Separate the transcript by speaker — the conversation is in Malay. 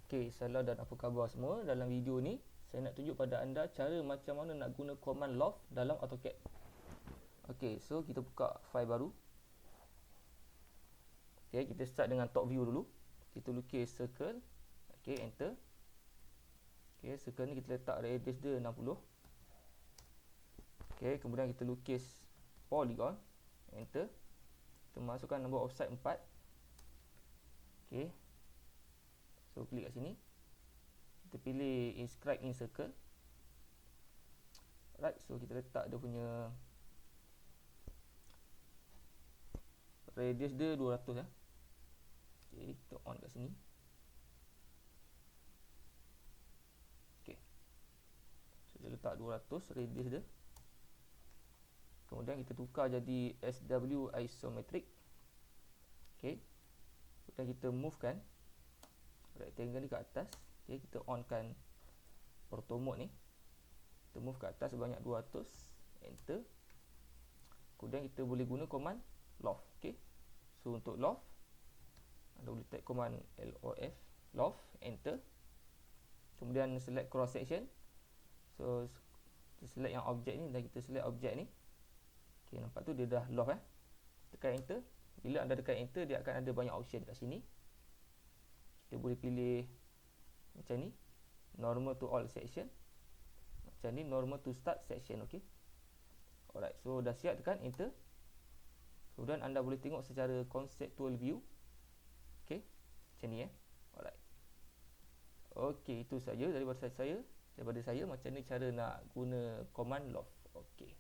Speaker 1: Okey, salam dan apa khabar semua. Dalam video ni saya nak tunjuk pada anda cara macam mana nak guna command LOFT dalam AutoCAD. Okey, so kita buka file baru. Okey, kita start dengan top view dulu. Kita lukis circle. Okey, enter. Okey, circle ni kita letak radius dia 60. Okey, kemudian kita lukis polygon. Enter. Kita masukkan nombor offset 4. Okey. So klik kat sini. Kita pilih inscribe in circle. Right, so kita letak dia punya radius dia 200 ya. Okey, kita on kat sini. Okey. So kita letak 200 radius dia. Kemudian kita tukar jadi SW isometric. Okey. Kemudian kita move kan rectangle ni ke atas. Okay, kita on kan auto mode ni. Kita move ke atas sebanyak 200. Enter. Kemudian kita boleh guna command LOFT. Okay. So untuk LOFT, anda boleh type command LOFT. LOFT. Enter. Kemudian select cross section. So kita select yang objek ni dan kita select objek ni. Okay, nampak tu dia dah LOFT Tekan enter. Bila anda tekan enter, dia akan ada banyak option kat sini. Kita boleh pilih macam ni, normal to all section. Macam ni, normal to start section. Okay. Alright, so dah siap, tekan enter. Kemudian anda boleh tengok secara conceptual view. Okay, macam ni Alright. Okay, itu saja daripada saya macam ni cara nak guna command LOFT. Okay.